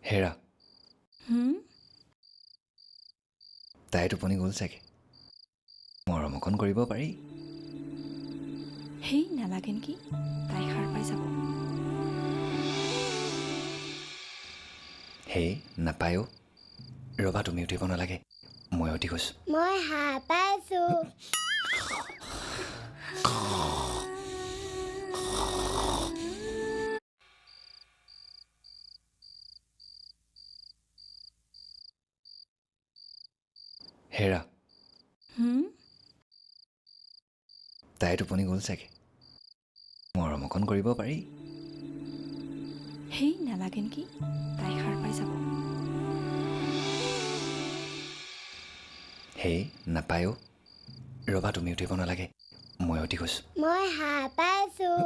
হেৰা তাই টোপনি গ'ল চাগে মৰম অকণ কৰিব পাৰি হেই নালাগে নেকি তাই সাৰ পাই যাব হেই নাপায়ো ৰ'বা তুমি উঠিব নালাগে মই উঠি গৈছোঁ মই সাৰ পাইছোঁ হেৰা তাই টোপনি গ'ল চাগে মৰম অকণ কৰিব পাৰি হেই নালাগে নেকি তাই সাৰ পাই যাব হেই নাপায়ো ৰ'বা তুমি উঠিব নালাগে মই উঠি গৈছোঁ মই সাৰ পাইছোঁ